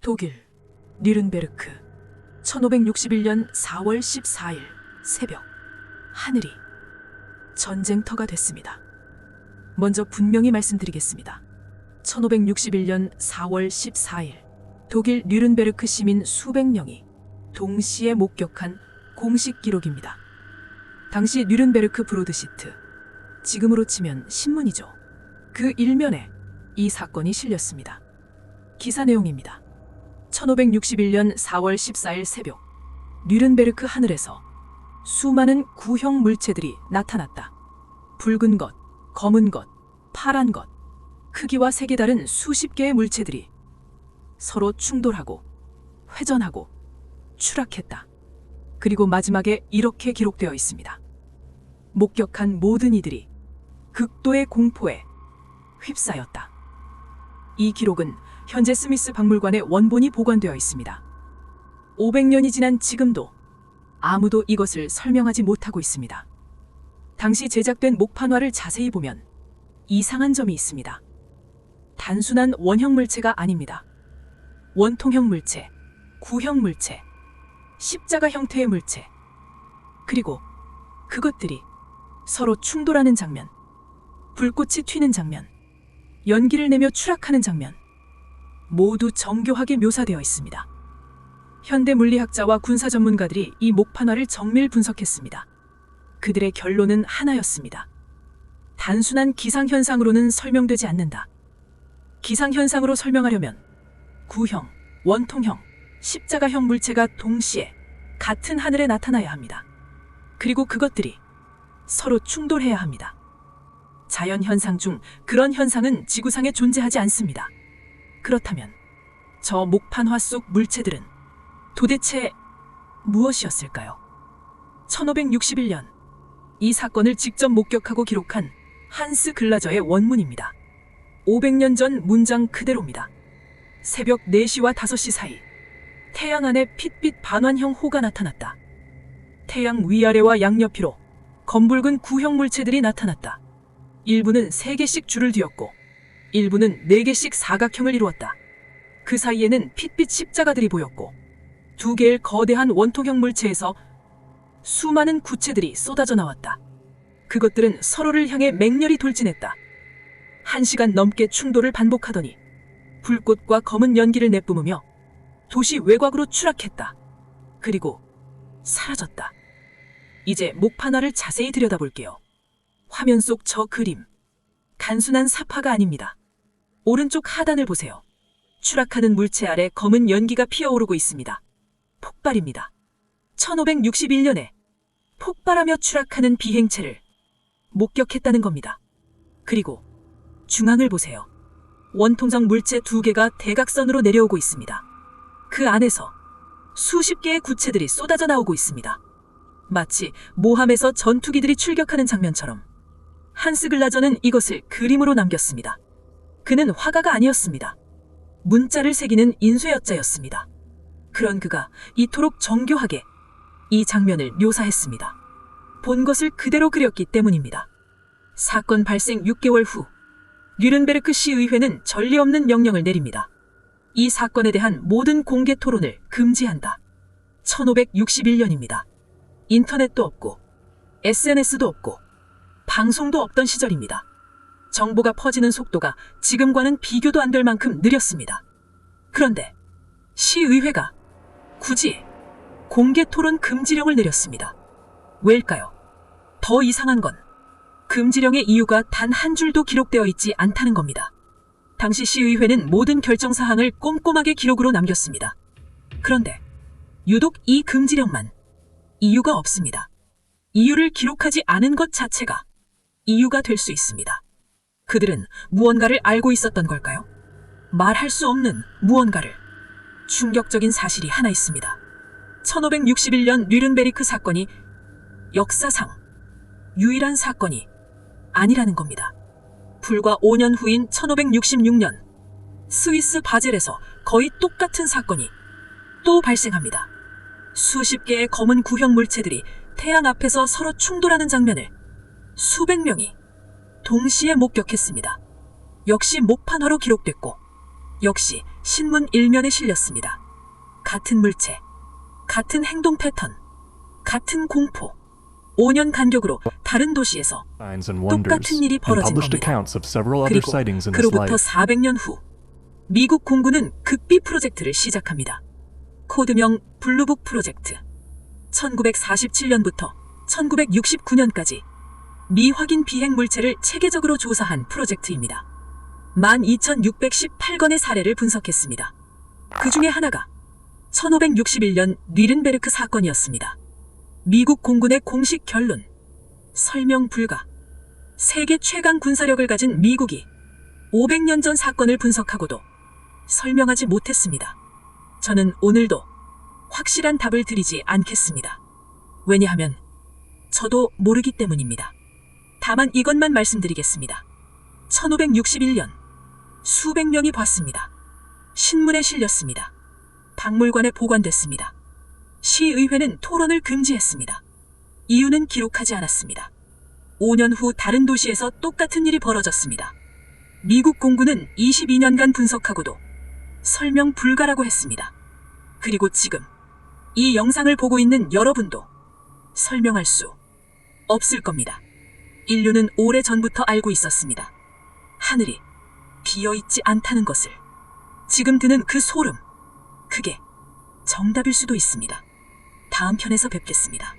독일 뉘른베르크 1561년 4월 14일 새벽 하늘이 전쟁터가 됐습니다. 먼저 분명히 말씀드리겠습니다. 1561년 4월 14일 독일 뉘른베르크 시민 수백 명이 동시에 목격한 공식 기록입니다. 당시 뉘른베르크 브로드시트, 지금으로 치면 신문이죠. 그 일면에 이 사건이 실렸습니다. 기사 내용입니다. 1561년 4월 14일 새벽 뉘른베르크 하늘에서 수많은 구형 물체들이 나타났다. 붉은 것, 검은 것, 파란 것, 크기와 색이 다른 수십 개의 물체들이 서로 충돌하고 회전하고 추락했다. 그리고 마지막에 이렇게 기록되어 있습니다. 목격한 모든 이들이 극도의 공포에 휩싸였다. 이 기록은 현재 스미스 박물관에 원본이 보관되어 있습니다. 500년이 지난 지금도 아무도 이것을 설명하지 못하고 있습니다. 당시 제작된 목판화를 자세히 보면 이상한 점이 있습니다. 단순한 원형 물체가 아닙니다. 원통형 물체, 구형 물체, 십자가 형태의 물체, 그리고 그것들이 서로 충돌하는 장면, 불꽃이 튀는 장면, 연기를 내며 추락하는 장면, 모두 정교하게 묘사되어 있습니다. 현대 물리학자와 군사 전문가들이 이 목판화를 정밀 분석했습니다. 그들의 결론은 하나였습니다. 단순한 기상현상으로는 설명되지 않는다. 기상현상으로 설명하려면 구형, 원통형, 십자가형 물체가 동시에 같은 하늘에 나타나야 합니다. 그리고 그것들이 서로 충돌해야 합니다. 자연현상 중 그런 현상은 지구상에 존재하지 않습니다. 그렇다면 저 목판화 속 물체들은 도대체 무엇이었을까요? 1561년 이 사건을 직접 목격하고 기록한 한스 글라저의 원문입니다. 500년 전 문장 그대로입니다. 새벽 4시와 5시 사이 태양 안에 핏빛 반환형 호가 나타났다. 태양 위아래와 양옆으로 검붉은 구형 물체들이 나타났다. 일부는 3개씩 줄을 뒤었고 일부는 4개씩 사각형을 이루었다. 그 사이에는 핏빛 십자가들이 보였고 2개의 거대한 원통형 물체에서 수많은 구체들이 쏟아져 나왔다. 그것들은 서로를 향해 맹렬히 돌진했다. 1시간 넘게 충돌을 반복하더니 불꽃과 검은 연기를 내뿜으며 도시 외곽으로 추락했다. 그리고 사라졌다. 이제 목판화를 자세히 들여다볼게요. 화면 속 저 그림, 단순한 사파가 아닙니다. 오른쪽 하단을 보세요. 추락하는 물체 아래 검은 연기가 피어오르고 있습니다. 폭발입니다. 1561년에 폭발하며 추락하는 비행체를 목격했다는 겁니다. 그리고 중앙을 보세요. 원통성 물체 2개가 대각선으로 내려오고 있습니다. 그 안에서 수십 개의 구체들이 쏟아져 나오고 있습니다. 마치 모함에서 전투기들이 출격하는 장면처럼. 한스 글라저는 이것을 그림으로 남겼습니다. 그는 화가가 아니었습니다. 문자를 새기는 인쇄업자였습니다. 그런 그가 이토록 정교하게 이 장면을 묘사했습니다. 본 것을 그대로 그렸기 때문입니다. 사건 발생 6개월 후 뉘른베르크 시의회는 전례 없는 명령을 내립니다. 이 사건에 대한 모든 공개 토론을 금지한다. 1561년입니다. 인터넷도 없고 SNS도 없고 방송도 없던 시절입니다. 정보가 퍼지는 속도가 지금과는 비교도 안 될 만큼 느렸습니다. 그런데 시의회가 굳이 공개 토론 금지령을 내렸습니다. 왜일까요? 더 이상한 건 금지령의 이유가 단 한 줄도 기록되어 있지 않다는 겁니다. 당시 시의회는 모든 결정 사항을 꼼꼼하게 기록으로 남겼습니다. 그런데 유독 이 금지령만 이유가 없습니다. 이유를 기록하지 않은 것 자체가 이유가 될 수 있습니다. 그들은 무언가를 알고 있었던 걸까요? 말할 수 없는 무언가를. 충격적인 사실이 하나 있습니다. 1561년 뉘른베르크 사건이 역사상 유일한 사건이 아니라는 겁니다. 불과 5년 후인 1566년 스위스 바젤에서 거의 똑같은 사건이 또 발생합니다. 수십 개의 검은 구형 물체들이 태양 앞에서 서로 충돌하는 장면을 수백 명이 동시에 목격했습니다. 역시 목판화로 기록됐고 역시 신문 일면에 실렸습니다. 같은 물체, 같은 행동 패턴, 같은 공포. 5년 간격으로 다른 도시에서 똑같은 일이 벌어진 겁니다. 그리고 그로부터 400년 후 미국 공군은 극비 프로젝트를 시작합니다. 코드명 블루북 프로젝트. 1947년부터 1969년까지 미확인 비행 물체를 체계적으로 조사한 프로젝트입니다. 12,618건의 사례를 분석했습니다. 그 중에 하나가 1561년 뉘른베르크 사건이었습니다. 미국 공군의 공식 결론. 설명 불가. 세계 최강 군사력을 가진 미국이 500년 전 사건을 분석하고도 설명하지 못했습니다. 저는 오늘도 확실한 답을 드리지 않겠습니다. 왜냐하면 저도 모르기 때문입니다. 다만 이것만 말씀드리겠습니다. 1561년 수백 명이 봤습니다. 신문에 실렸습니다. 박물관에 보관됐습니다. 시의회는 토론을 금지했습니다. 이유는 기록하지 않았습니다. 5년 후 다른 도시에서 똑같은 일이 벌어졌습니다. 미국 공군은 22년간 분석하고도 설명 불가라고 했습니다. 그리고 지금 이 영상을 보고 있는 여러분도 설명할 수 없을 겁니다. 인류는 오래전부터 알고 있었습니다. 하늘이 비어있지 않다는 것을. 지금 드는 그 소름, 그게 정답일 수도 있습니다. 다음 편에서 뵙겠습니다.